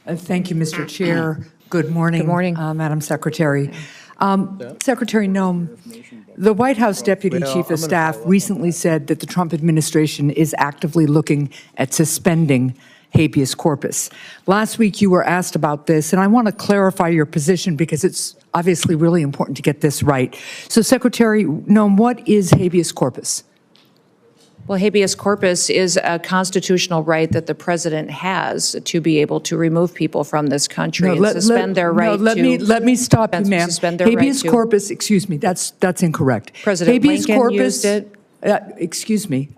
Thank you, Mr. Chair. Good morning. Good morning. Madam Secretary. Secretary Noem, the White House Deputy Chief of Staff recently said that the Trump administration is actively looking at suspending habeas corpus. Last week you were asked about this, and I want to clarify your position because it's obviously really important to get this right. So, Secretary Noem, what is habeas corpus? Well, habeas corpus is a constitutional right that the president has to be able to remove people from this country and suspend their right let me stop you, ma'am. Habeas corpus, excuse me, that's incorrect. President Lincoln used it. Excuse me.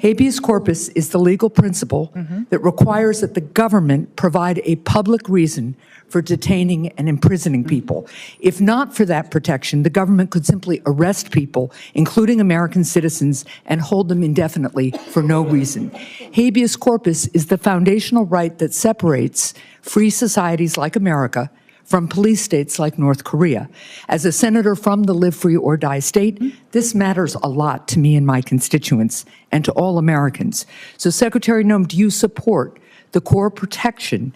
Habeas corpus is the legal principle that requires that the government provide a public reason for detaining and imprisoning people. If not for that protection, the government could simply arrest people, including American citizens, and hold them indefinitely for no reason. Habeas corpus is the foundational right that separates free societies like America from police states like North Korea. As a senator from the live free or die state, this matters a lot to me and my constituents and to all Americans. So, Secretary Noem, do you support the core protection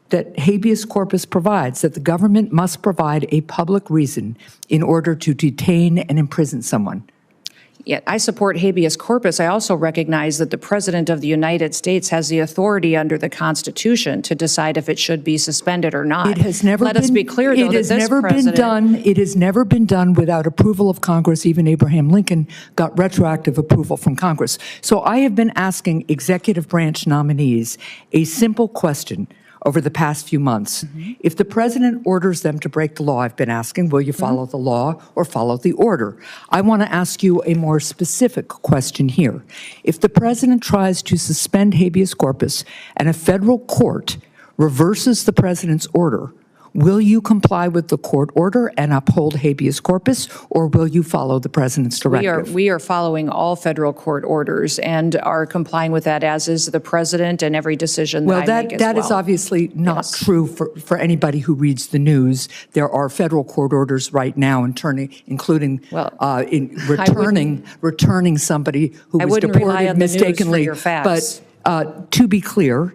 that habeas corpus provides, that the government must provide a public reason in order to detain and imprison someone? Yeah, I support habeas corpus. I also recognize that the President of the United States has the authority under the Constitution to decide if it should be suspended or not. It has never Let us be clear, though, that this president... It has never been done without approval of Congress. Even Abraham Lincoln got retroactive approval from Congress. So I have been asking executive branch nominees a simple question over the past few months. If the president orders them to break the law, I've been asking, will you follow the law or follow the order? I want to ask you a more specific question here. If the president tries to suspend habeas corpus and a federal court reverses the president's order, will you comply with the court order and uphold habeas corpus, or will you follow the president's directive? We are following all federal court orders and are complying with that, as is the president, and every decision that I make as well. That is obviously not true for anybody who reads the news. There are federal court orders right now, including returning somebody who was deported mistakenly. But to be clear,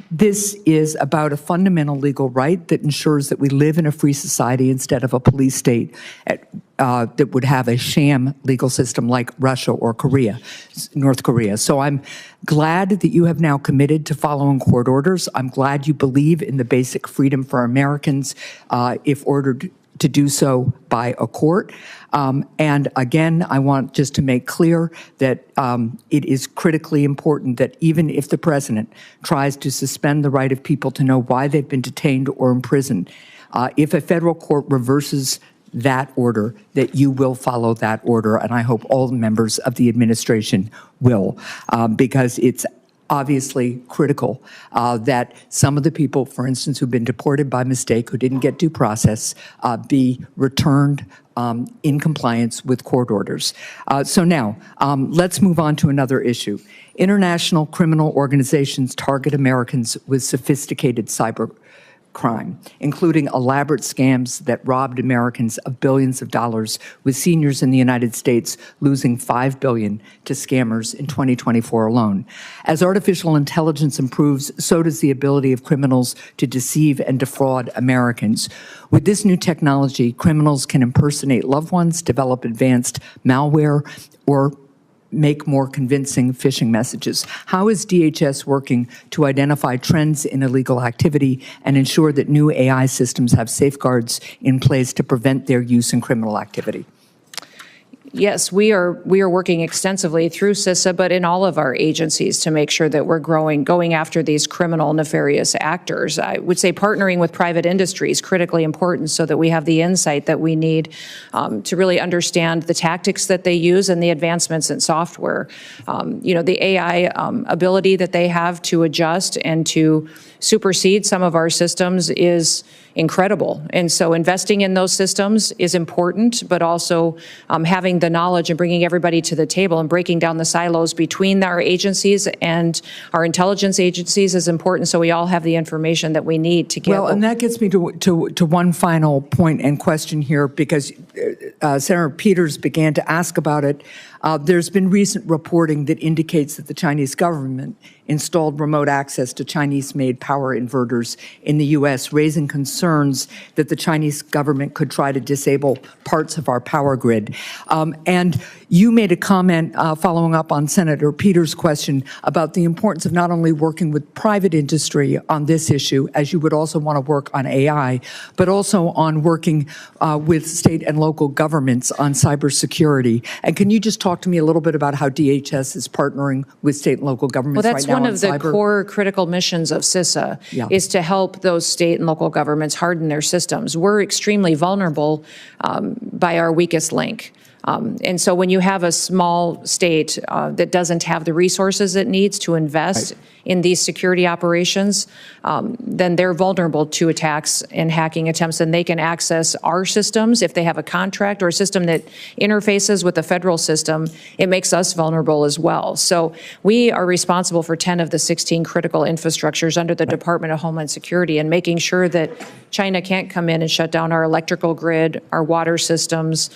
this is about a fundamental legal right that ensures that we live in a free society instead of a police state that would have a sham legal system like Russia or North Korea. So I'm glad that you have now committed to following court orders. I'm glad you believe in the basic freedom for Americans if ordered to do so by a court. And again, I want just to make clear that it is critically important that even if the president tries to suspend the right of people to know why they've been detained or imprisoned, if a federal court reverses that order, that you will follow that order. And I hope all members of the administration will, because it's obviously critical that some of the people, for instance, who've been deported by mistake, who didn't get due process, be returned in compliance with court orders. So now, let's move on to another issue. International criminal organizations target Americans with sophisticated cyber crime, including elaborate scams that robbed Americans of billions of dollars, with seniors in the United States losing $5 billion to scammers in 2024 alone. As artificial intelligence improves, so does the ability of criminals to deceive and defraud Americans. With this new technology, criminals can impersonate loved ones, develop advanced malware, or make more convincing phishing messages. How is DHS working to identify trends in illegal activity and ensure that new AI systems have safeguards in place to prevent their use in criminal activity? Yes, we are working extensively through CISA, but in all of our agencies to make sure that we're going after these criminal, nefarious actors. I would say partnering with private industry is critically important so that we have the insight that we need to really understand the tactics that they use and the advancements in software. The AI ability that they have to adjust and to supersede some of our systems is incredible. And so investing in those systems is important, but also having the knowledge and bringing everybody to the table and breaking down the silos between our agencies and our intelligence agencies is important, so we all have the information that we need to get. Well, and that gets me to one final point and question here, because Senator Peters began to ask about it. There's been recent reporting that indicates that the Chinese government installed remote access to Chinese-made power inverters in the U.S., raising concerns that the Chinese government could try to disable parts of our power grid. And you made a comment following up on Senator Peters' question about the importance of not only working with private industry on this issue, as you would also want to work on AI, but also on working with state and local governments on cybersecurity. And can you just talk to me a little bit about how DHS is partnering with state and local governments right now on cyber? Well, that's one of the core critical missions of CISA, is to help those state and local governments harden their systems. We're extremely vulnerable by our weakest link. And so when you have a small state that doesn't have the resources it needs to invest in these security operations, then they're vulnerable to attacks and hacking attempts, and they can access our systems. If they have a contract or a system that interfaces with the federal system, it makes us vulnerable as well. So we are responsible for 10 of the 16 critical infrastructures under the Department of Homeland Security, and making sure that China can't come in and shut down our electrical grid, our water systems,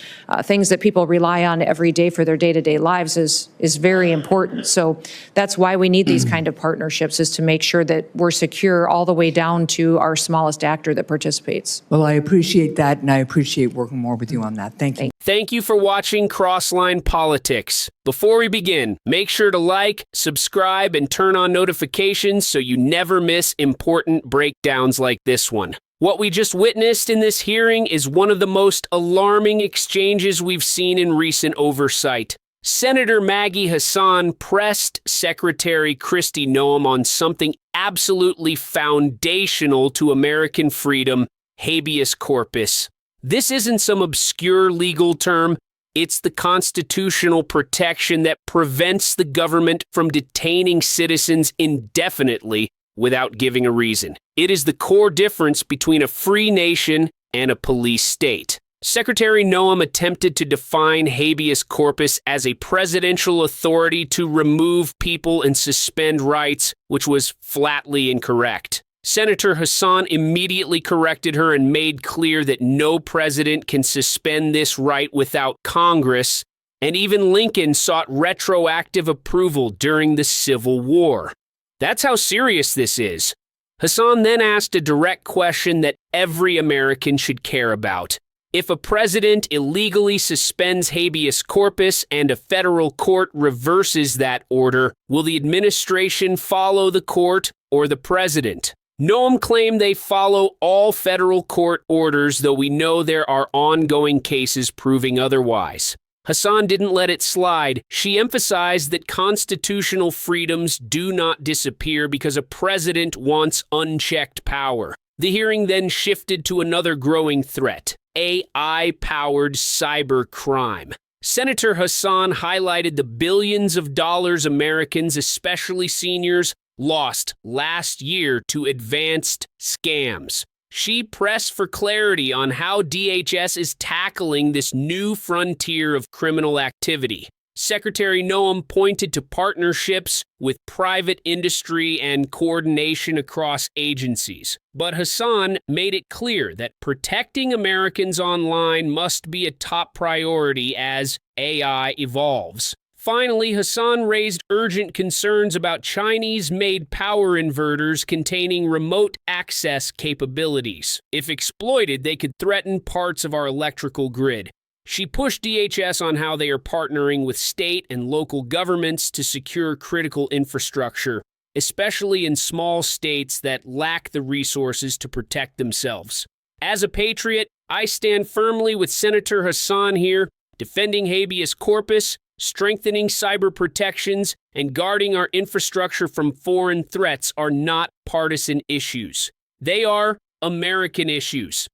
things that people rely on every day for their day-to-day lives is very important. So that's why we need these kind of partnerships, is to make sure that we're secure all the way down to our smallest actor that participates. Well, I appreciate that, and I appreciate working more with you on that. Thank you. Thank you for watching Crossline Politics. Before we begin, make sure to like, subscribe, and turn on notifications so you never miss important breakdowns like this one. What we just witnessed in this hearing is one of the most alarming exchanges we've seen in recent oversight. Senator Maggie Hassan pressed Secretary Kristi Noem on something absolutely foundational to American freedom: habeas corpus. This isn't some obscure legal term. It's the constitutional protection that prevents the government from detaining citizens indefinitely without giving a reason. It is the core difference between a free nation and a police state. Secretary Noem attempted to define habeas corpus as a presidential authority to remove people and suspend rights, which was flatly incorrect. Senator Hassan immediately corrected her and made clear that no president can suspend this right without Congress, and even Lincoln sought retroactive approval during the Civil War. That's how serious this is. Hassan then asked a direct question that every American should care about. If a president illegally suspends habeas corpus and a federal court reverses that order, will the administration follow the court or the president? Noem claimed they follow all federal court orders, though we know there are ongoing cases proving otherwise. Hassan didn't let it slide. She emphasized that constitutional freedoms do not disappear because a president wants unchecked power. The hearing then shifted to another growing threat: AI-powered cyber crime. Senator Hassan highlighted the billions of dollars Americans, especially seniors, lost last year to advanced scams. She pressed for clarity on how DHS is tackling this new frontier of criminal activity. Secretary Noem pointed to partnerships with private industry and coordination across agencies. But Hassan made it clear that protecting Americans online must be a top priority as AI evolves. Finally, Hassan raised urgent concerns about Chinese-made power inverters containing remote access capabilities. If exploited, they could threaten parts of our electrical grid. She pushed DHS on how they are partnering with state and local governments to secure critical infrastructure, especially in small states that lack the resources to protect themselves. As a patriot, I stand firmly with Senator Hassan here, defending habeas corpus, strengthening cyber protections, and guarding our infrastructure from foreign threats are not partisan issues. They are American issues.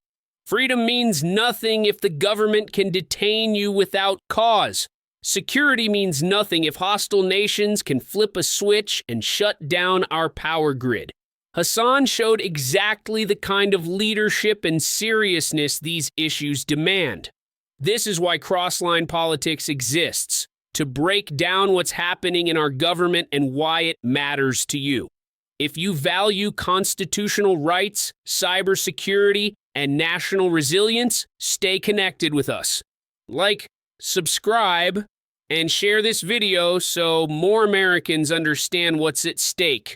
Freedom means nothing if the government can detain you without cause. Security means nothing if hostile nations can flip a switch and shut down our power grid. Hassan showed exactly the kind of leadership and seriousness these issues demand. This is why Crossline Politics exists, to break down what's happening in our government and why it matters to you. If you value constitutional rights, cybersecurity, and national resilience, stay connected with us. Like, subscribe, and share this video so more Americans understand what's at stake.